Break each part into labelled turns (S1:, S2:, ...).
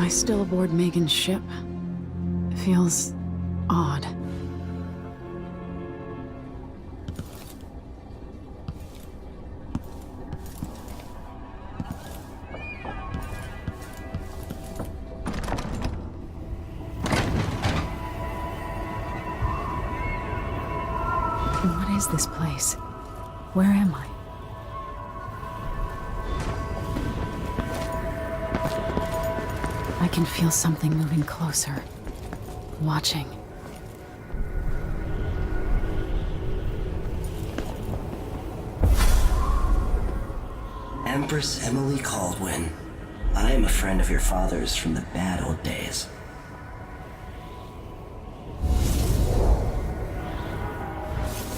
S1: I still aboard Megan's ship? Feels odd. What is this place? Where am I? I can feel something moving closer. Watching.
S2: Empress Emily Caldwin. I am a friend of your father's from the bad old days.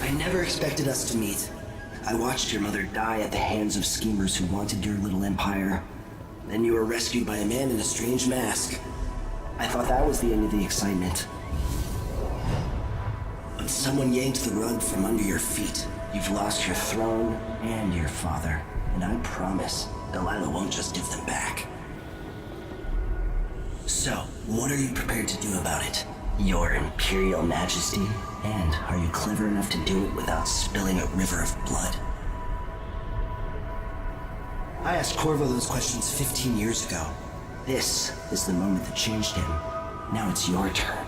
S2: I never expected us to meet. I watched your mother die at the hands of schemers who wanted your little empire. Then you were rescued by a man in a strange mask. I thought that was the end of the excitement. But someone yanked the rug from under your feet. You've lost your throne and your father. And I promise, Delilah won't just give them back. So, what are you prepared to do about it? Your Imperial Majesty? And are you clever enough to do it without spilling a river of blood? I asked Corvo those questions 15 years ago. This is the moment that changed him. Now it's your turn.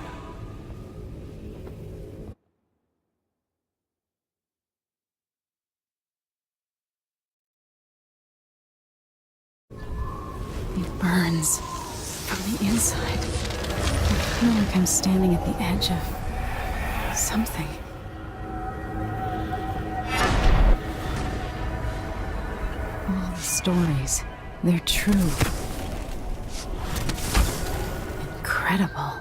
S1: It burns from the inside. I feel like I'm standing at the edge of something. All the stories, they're true. Incredible.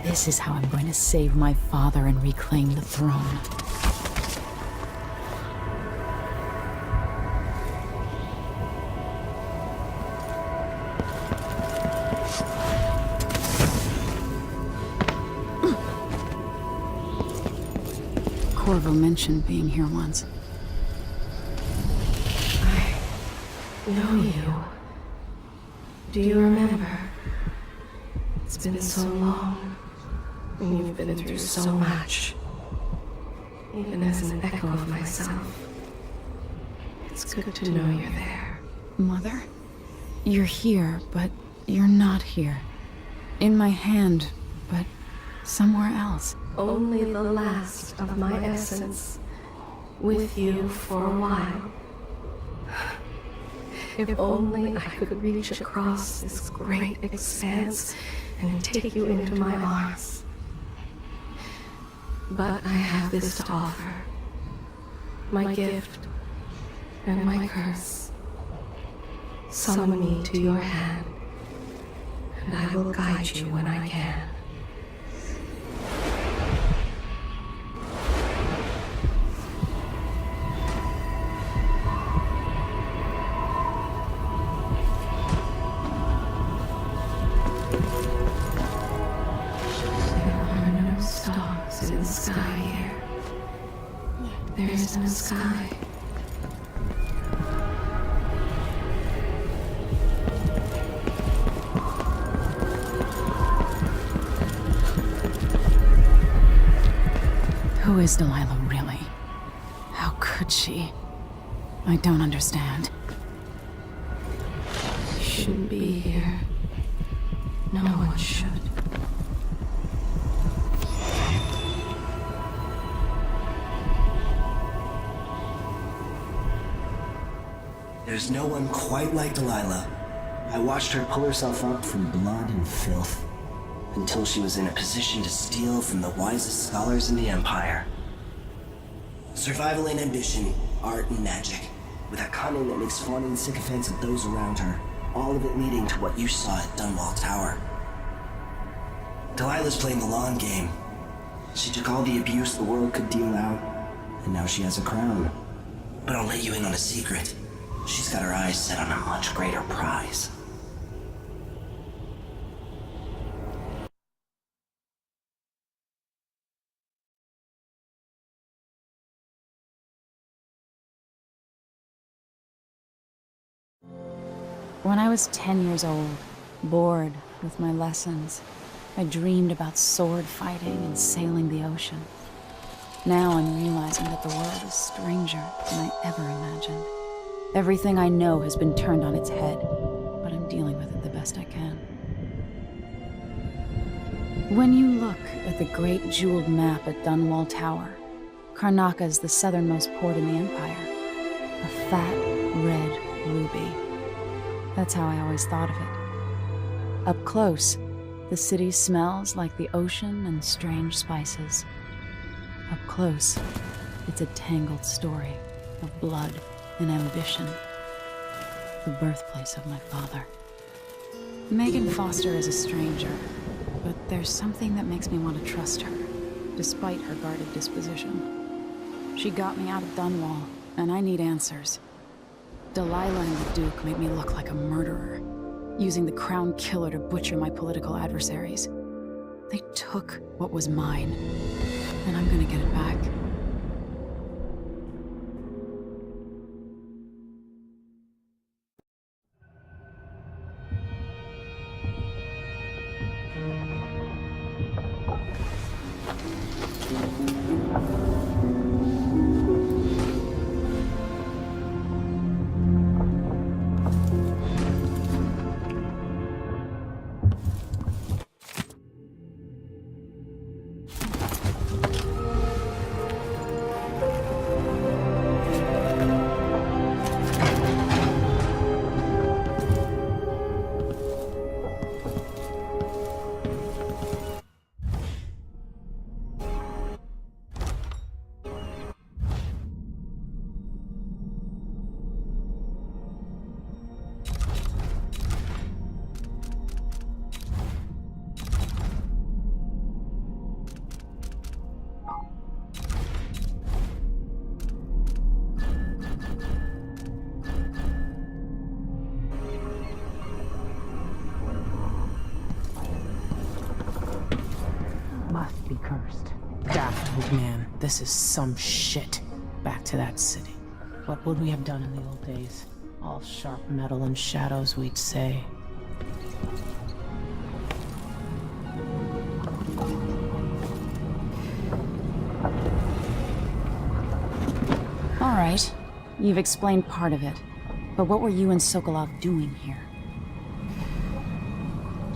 S1: This is how I'm going to save my father and reclaim the throne. Corvo mentioned being here once.
S3: I know you. Do you remember? It's been so long, and you've been through so much. Even as an echo of myself, it's good to know you're there.
S1: Mother? You're here, but you're not here. In my hand, but somewhere else.
S3: Only the last of my essence, with you for a while. If only I could reach across this great expanse and take you into my arms. But I have this to offer. My gift and my curse. Summon me to your hand, and I will guide you when I can. In the sky here. There is no sky.
S1: Who is Delilah really? How could she? I don't understand.
S3: You shouldn't be here. No one should.
S2: There's no one quite like Delilah. I watched her pull herself up from blood and filth, until she was in a position to steal from the wisest scholars in the Empire. Survival and ambition, art and magic, with a cunning that makes fawning sycophants of those around her, all of it leading to what you saw at Dunwall Tower. Delilah's playing the long game. She took all the abuse the world could deal out, and now she has a crown. But I'll let you in on a secret. She's got her eyes set on a much greater prize.
S1: When I was 10 years old, bored with my lessons, I dreamed about sword fighting and sailing the ocean. Now I'm realizing that the world is stranger than I ever imagined. Everything I know has been turned on its head, but I'm dealing with it the best I can. When you look at the great jeweled map at Dunwall Tower, Karnaca is the southernmost port in the Empire. A fat, red ruby. That's how I always thought of it. Up close, the city smells like the ocean and strange spices. Up close, it's a tangled story of blood and ambition. The birthplace of my father. Megan Foster is a stranger, but there's something that makes me want to trust her, despite her guarded disposition. She got me out of Dunwall, and I need answers. Delilah and the Duke made me look like a murderer, using the Crown Killer to butcher my political adversaries. They took what was mine, and I'm gonna get it back.
S4: Must be cursed. Daft old man, this is some shit. Back to that city. What would we have done in the old days? All sharp metal and shadows, we'd say.
S1: All right, you've explained part of it. But what were you and Sokolov doing here?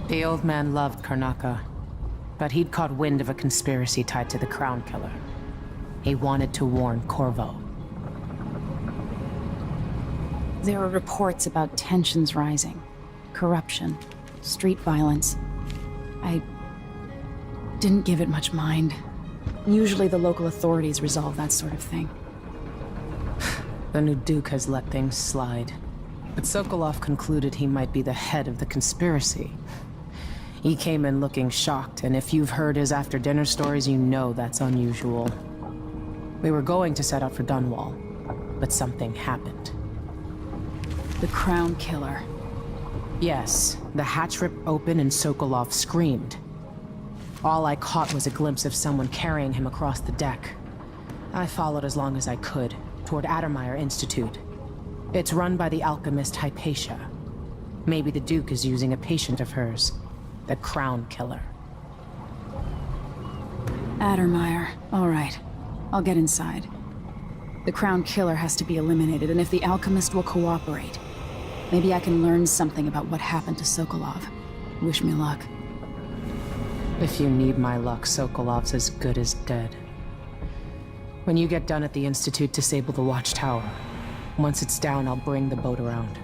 S4: The old man loved Karnaca, but he'd caught wind of a conspiracy tied to the Crown Killer. He wanted to warn Corvo.
S1: There were reports about tensions rising, corruption, street violence. I didn't give it much mind. Usually the local authorities resolve that sort of thing.
S4: The new Duke has let things slide. But Sokolov concluded he might be the head of the conspiracy. He came in looking shocked, and if you've heard his after-dinner stories, you know that's unusual. We were going to set out for Dunwall, but something happened.
S1: The Crown Killer.
S4: Yes, the hatch ripped open and Sokolov screamed. All I caught was a glimpse of someone carrying him across the deck. I followed as long as I could, toward Addermeyer Institute. It's run by the alchemist Hypatia. Maybe the Duke is using a patient of hers. The Crown Killer.
S1: Addermeyer. All right. I'll get inside. The Crown Killer has to be eliminated, and if the alchemist will cooperate, maybe I can learn something about what happened to Sokolov. Wish me luck.
S4: If you need my luck, Sokolov's as good as dead. When you get done at the Institute, disable the watchtower. Once it's down, I'll bring the boat around.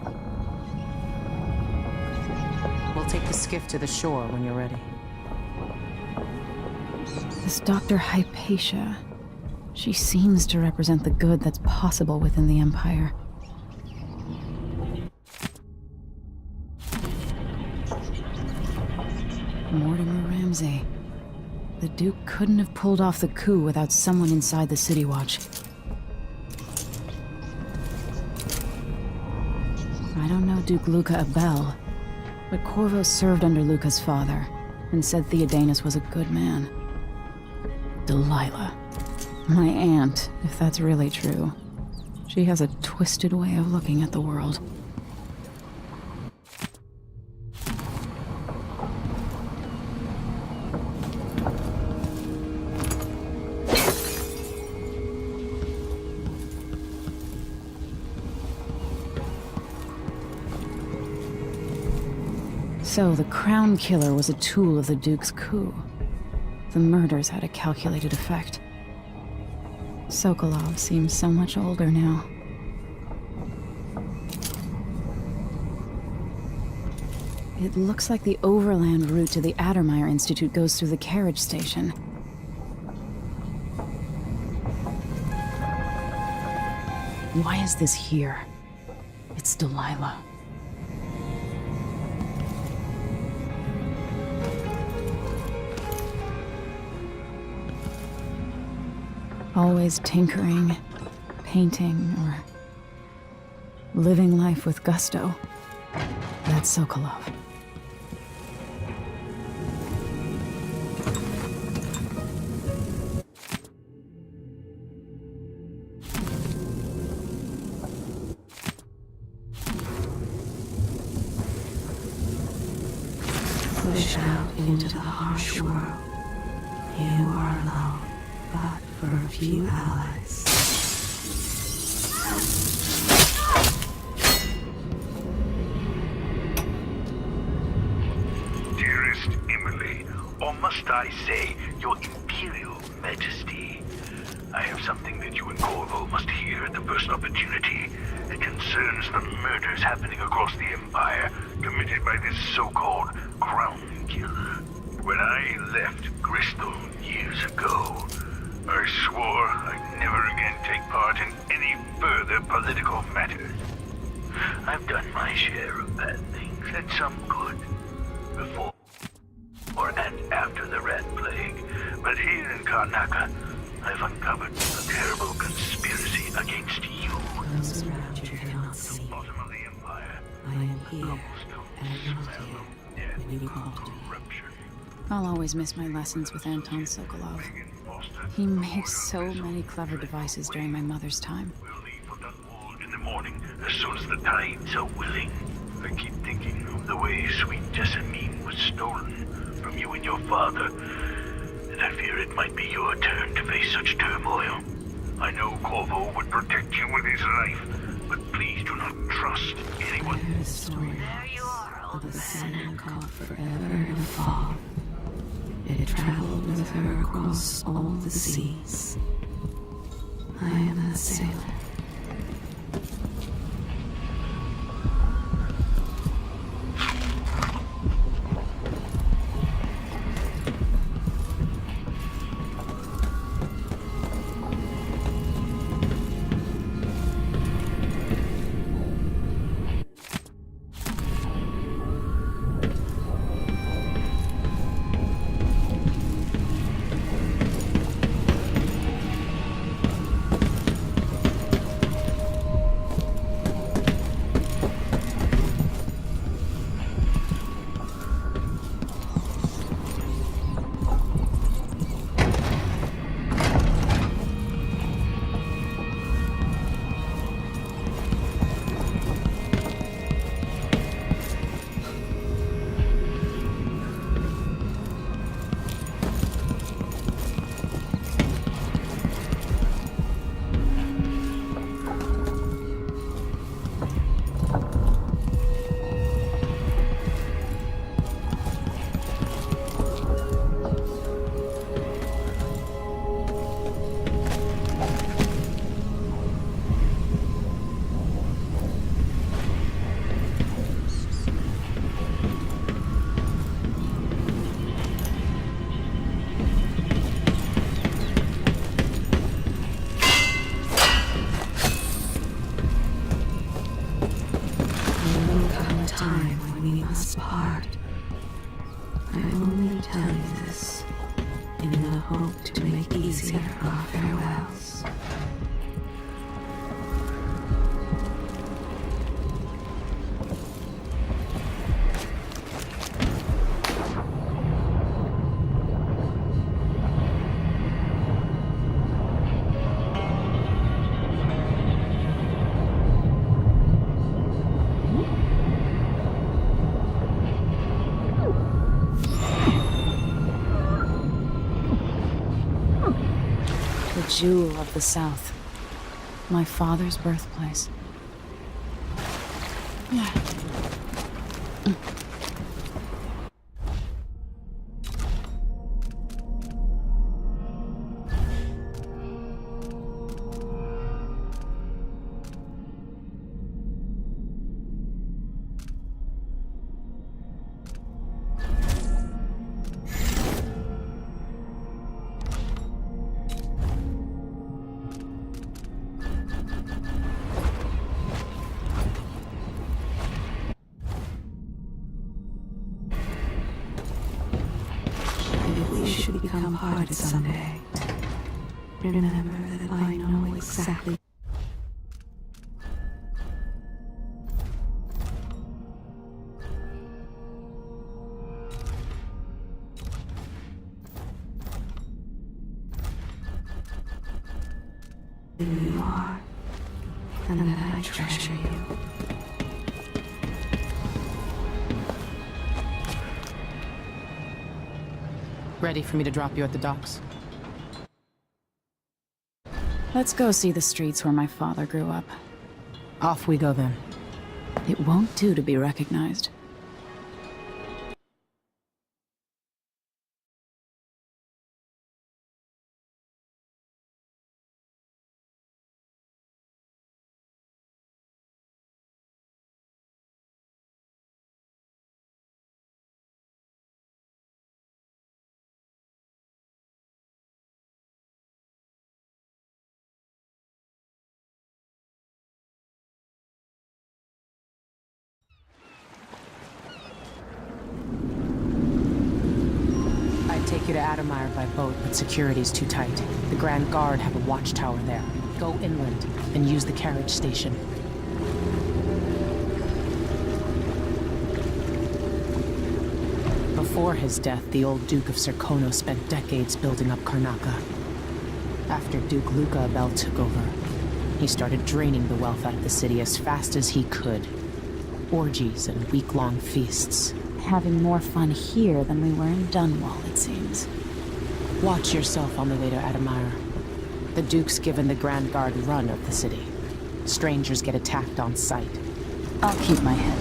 S4: We'll take the skiff to the shore when you're ready.
S1: This Dr. Hypatia. She seems to represent the good that's possible within the Empire. Mortimer Ramsey. The Duke couldn't have pulled off the coup without someone inside the City Watch. I don't know Duke Luca Abel, but Corvo served under Luca's father, and said Theodanis was a good man. Delilah. My aunt, if that's really true. She has a twisted way of looking at the world. So the Crown Killer was a tool of the Duke's coup. The murders had a calculated effect. Sokolov seems so much older now. It looks like the overland route to the Addermeyer Institute goes through the carriage station. Why is this here? It's Delilah. Always tinkering, painting, or living life with gusto. That's Sokolov.
S3: Pushed out into the harsh world, you are alone, but for a few allies.
S5: Dearest Emily, or must I say, your Imperial Majesty, I have something that you and Corvo must hear at the first opportunity. It concerns the murders happening across the Empire, committed by this so-called Crown Killer. When I left Bristol years ago, I swore I'd never again take part in any further political matters. I've done my share of bad things, and some good, before and after the Rat Plague. But here in Karnaca, I've uncovered a terrible conspiracy against you.
S3: Those around you cannot see.
S5: Bottom of the Empire.
S3: I am here, and not here, when you call to me.
S1: I'll always miss my lessons with Anton Sokolov. He made so many clever devices during my mother's time.
S5: We'll leave for Dunwall in the morning, as soon as the tides are willing. I keep thinking of the way sweet Jessamine was stolen from you and your father, and I fear it might be your turn to face such turmoil. I know Corvo would protect you with his life, but please do not trust anyone.
S3: I heard stories of a sinner caught forever in a fog. It traveled with her across all the seas. I am that sailor.
S1: Jewel of the South. My father's birthplace.
S3: become part someday. Remember that I know exactly. Who you are, and that I treasure you.
S4: Ready for me to drop you at the docks?
S1: Let's go see the streets where my father grew up.
S4: Off we go then.
S1: It won't do to be recognized.
S4: Take you to Adamire by boat, but security's too tight. The Grand Guard have a watchtower there. Go inland and use the carriage station. Before his death, the old Duke of Serkono spent decades building up Karnaca. After Duke Luca Abel took over, he started draining the wealth out of the city as fast as he could. Orgies and week-long feasts.
S1: Having more fun here than we were in Dunwall, it seems.
S4: Watch yourself on the way to Adamire. The Duke's given the Grand Guard run of the city. Strangers get attacked on sight.
S1: I'll keep my head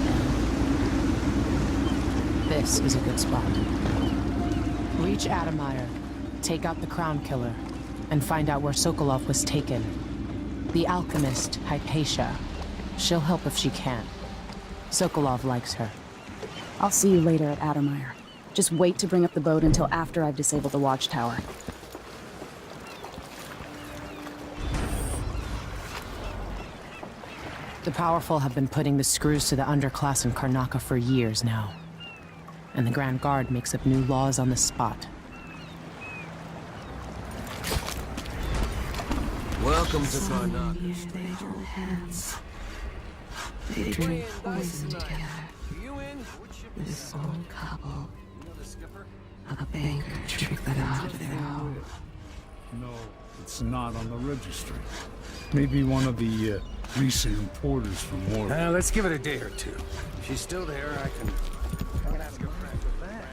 S1: down.
S4: This is a good spot. Reach Adamire, take out the Crown Killer, and find out where Sokolov was taken. The alchemist, Hypatia. She'll help if she can. Sokolov likes her.
S1: I'll see you later at Adamire. Just wait to bring up the boat until after I've disabled the watchtower.
S4: The powerful have been putting the screws to the underclass in Karnaca for years now. And the Grand Guard makes up new laws on the spot.
S6: Welcome to Karnaca.
S3: They hold hands. They drink poison together. This old couple. A banker tricked them out of their home.
S7: No, it's not on the registry. Maybe one of the recent importers from Warwick.
S6: Let's give it a day or two. If she's still there, I can ask her friend with that.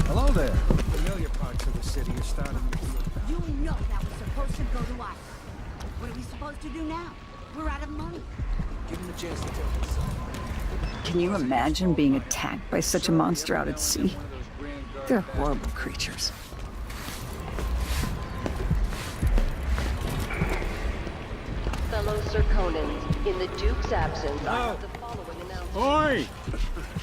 S6: Hello there. Familiar parts of the city are starting to feel.
S8: You know that was supposed to go to us. What are we supposed to do now? We're out of money.
S6: Give him a chance to tell himself.
S9: Can you imagine being attacked by such a monster out at sea? They're horrible creatures.
S10: Fellow Serkonans, in the Duke's absence, I have the following announcement.
S7: Oi!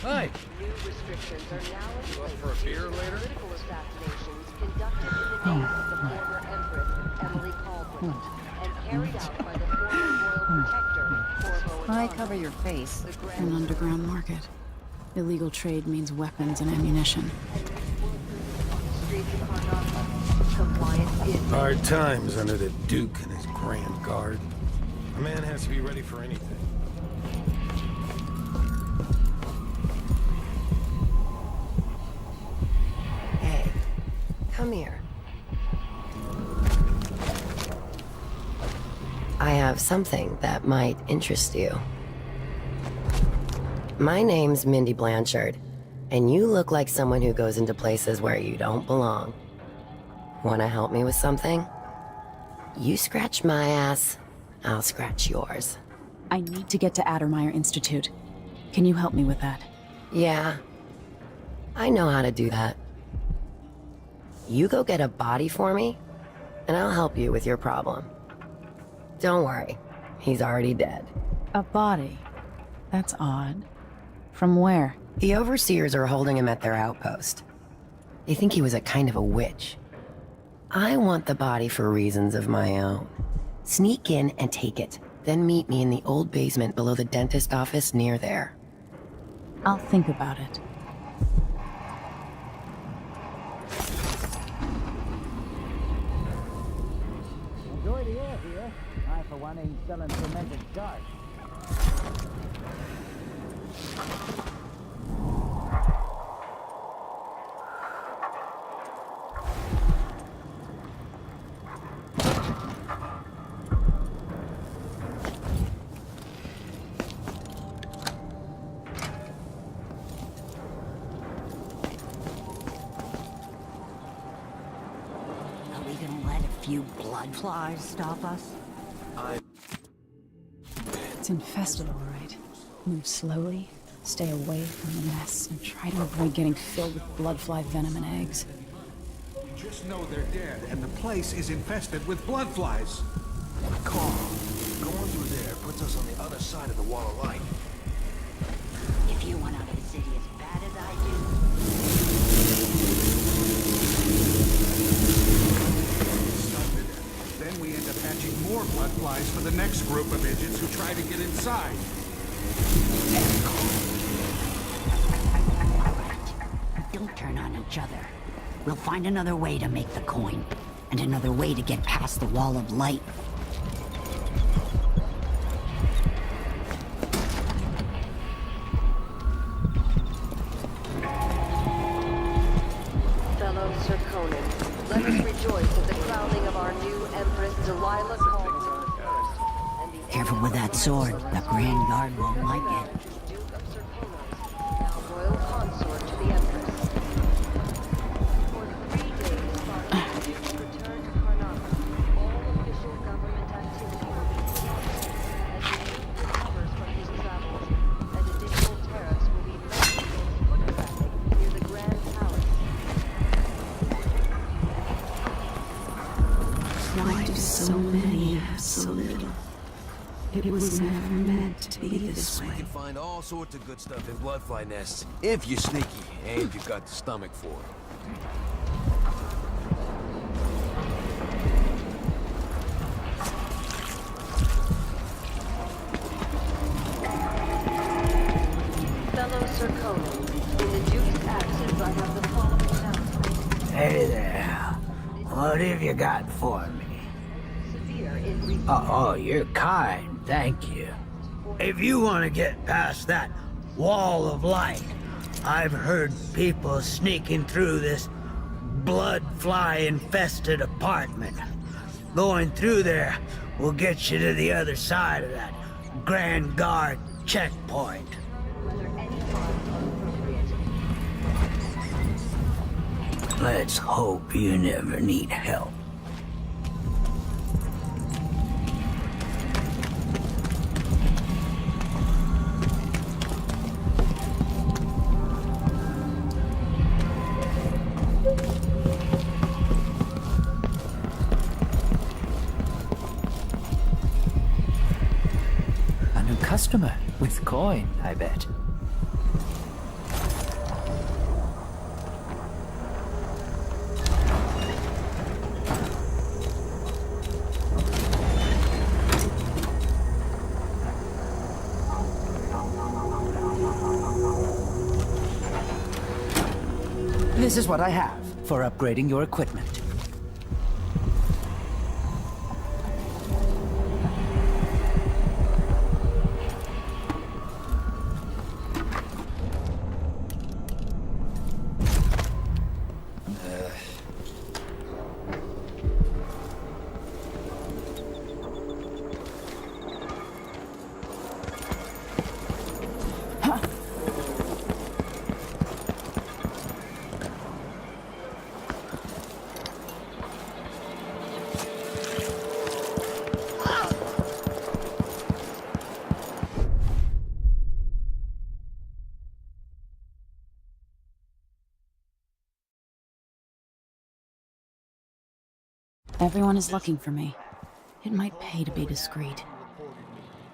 S6: Hi.
S10: New restrictions are now in place
S6: for a beer later?
S10: political assassinations conducted in the name of the former Empress, Emily Caldwell, and carried out by the former Royal Protector, Corvo
S9: I cover your face.
S1: An underground market. Illegal trade means weapons and ammunition.
S10: Streets of Karnaca. Compliance is...
S6: Hard times under the Duke and his Grand Guard. A man has to be ready for anything.
S10: Hey, come here. I have something that might interest you. My name's Mindy Blanchard, and you look like someone who goes into places where you don't belong. Want to help me with something? You scratch my ass, I'll scratch yours.
S1: I need to get to Addermeyer Institute. Can you help me with that?
S10: Yeah, I know how to do that. You go get a body for me, and I'll help you with your problem. Don't worry, he's already dead.
S1: A body? That's odd. From where?
S10: The overseers are holding him at their outpost. They think he was a kind of a witch. I want the body for reasons of my own. Sneak in and take it, then meet me in the old basement below the dentist office near there.
S1: I'll think about it.
S11: Enjoy the air here. I, for one, ain't selling tremendous dark.
S8: Are we gonna let a few blood flies stop us?
S1: It's infested, all right. Move slowly, stay away from the mess, and try to avoid getting filled with bloodfly venom and eggs.
S12: Just know they're dead, and the place is infested with blood flies.
S5: Calm. Going through there puts us on the other side of the wall of light.
S8: If you want out of the city as bad as I do,
S12: Then we end up hatching more blood flies for the next group of idiots who try to get inside.
S8: don't turn on each other. We'll find another way to make the coin, and another way to get past the wall of light.
S3: Fellow Sir Conan, let us rejoice at the crowning of our new Empress Delilah Calder.
S8: Careful with that sword. The Grand Guard won't like it.
S3: Duke of Sir Conan, now royal consort to the Empress. For 3 days following the Duke's return to Karnaca, all official government activity will be suspended as the Duke recovers from his travels, and additional tariffs will be levied against foot traffic near the Grand Palace.
S13: Why do so many have so little? It was never meant to be this
S14: You
S13: way.
S14: can find all sorts of good stuff in bloodfly nests, if you're sneaky and you've got the stomach for it.
S3: Fellow Sir Conan, in the Duke's absence, I have the following announcement.
S11: Hey there. What have you got for me?
S3: Severe in
S11: Oh, you're kind. Thank you. If you want to get past that wall of light, I've heard people sneaking through this blood-fly-infested apartment. Going through there will get you to the other side of that Grand Guard checkpoint. Let's hope you never need help. A new customer with coin, I bet. This is what I have for upgrading your equipment.
S1: Everyone is looking for me. It might pay to be discreet.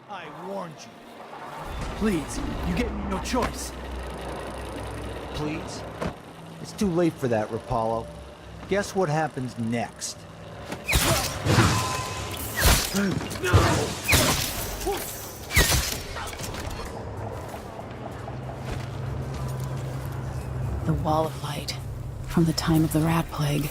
S15: I warned you. Please, you get me no choice.
S16: Please? It's too late for that, Rapallo. Guess what happens next?
S1: The Wall of Light, from the time of the Rat Plague.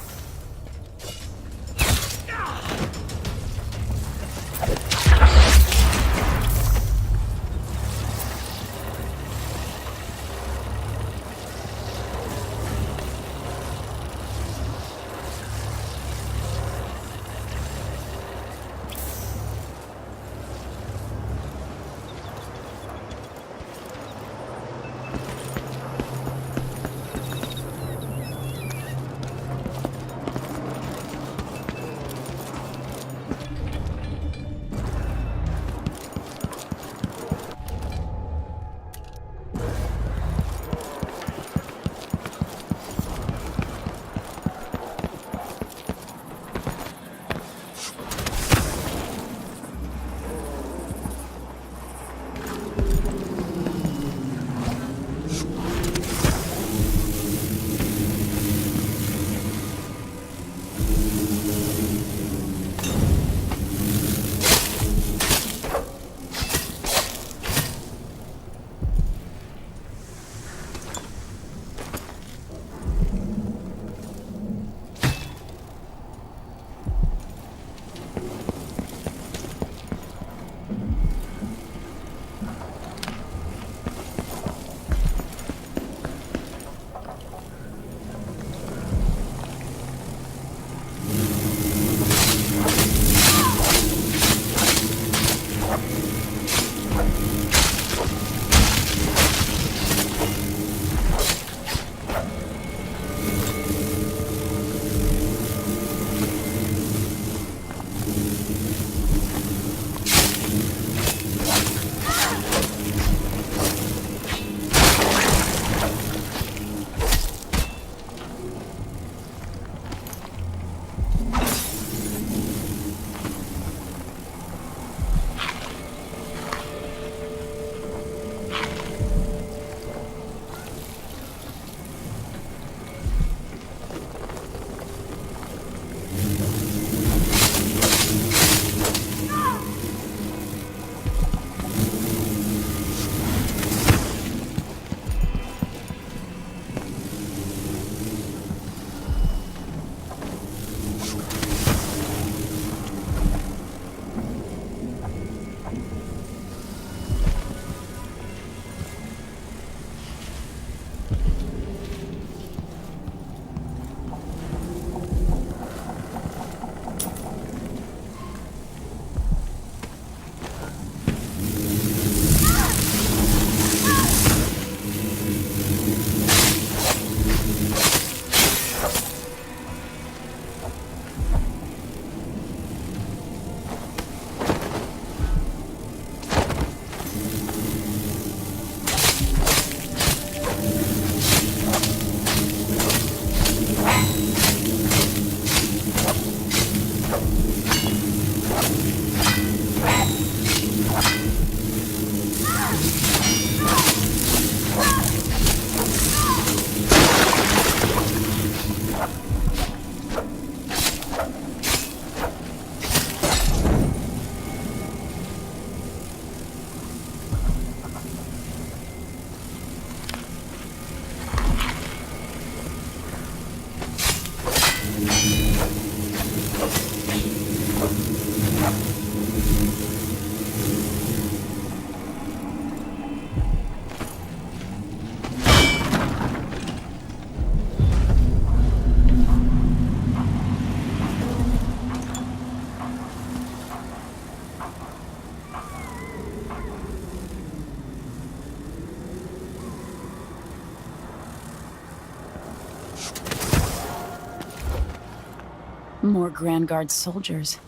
S1: More Grand Guard soldiers.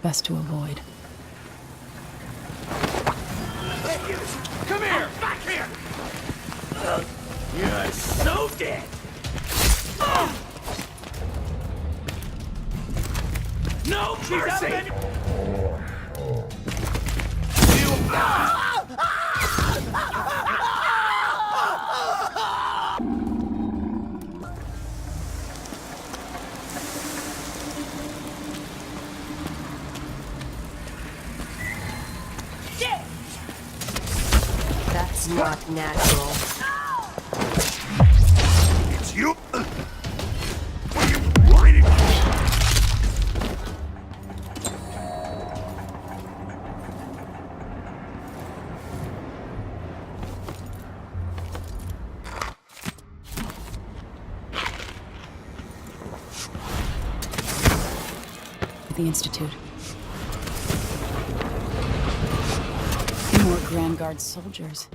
S1: Best to avoid.
S15: Come here! Back here! You're so dead!
S5: mercy!
S10: That's not natural.
S5: It's you? What are you waiting for?
S1: At the Institute. More Grand Guard soldiers.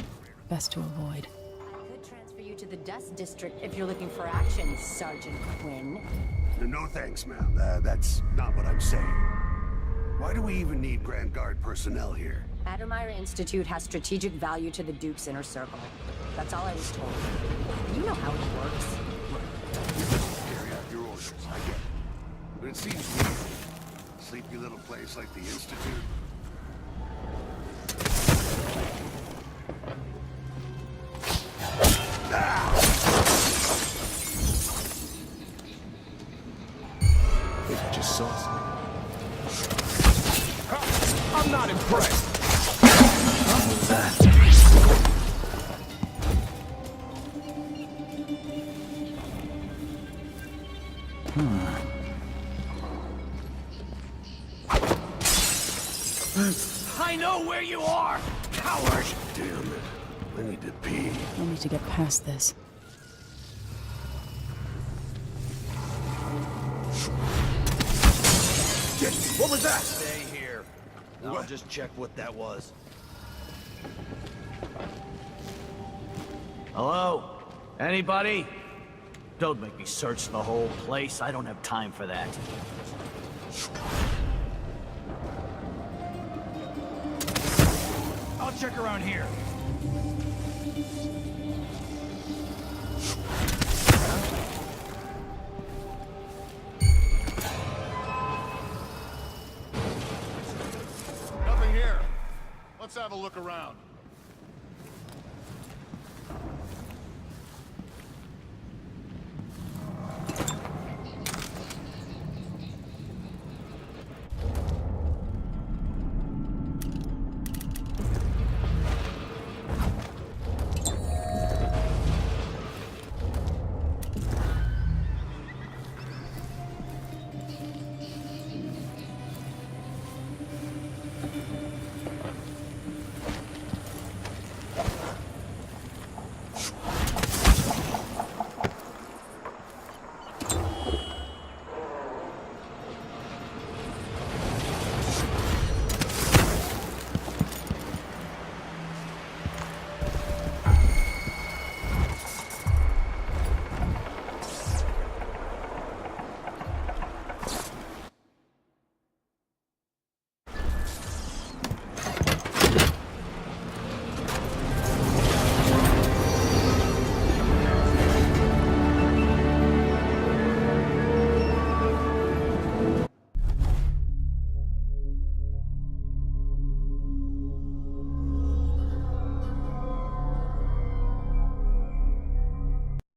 S1: Best to avoid.
S10: I could transfer you to the Dust District if you're looking for action, Sergeant Quinn.
S17: No thanks, ma'am. That's not what I'm saying. Why do we even need Grand Guard personnel here?
S10: Adamire Institute has strategic value to the Duke's inner circle. That's all I was told. You know how it works.
S17: Carry out your orders, I get it. But it seems weird. Sleepy little place like the Institute.
S6: I just saw something. I'm not impressed.
S2: What was that?
S15: I know where you are, coward!
S17: Damn it. I need to pee.
S1: I need to get past this.
S15: What was that? Stay here. I'll just check what that was. Hello? Anybody? Don't make me search the whole place. I don't have time for that. I'll check around here.
S18: Nothing here. Let's have a look around.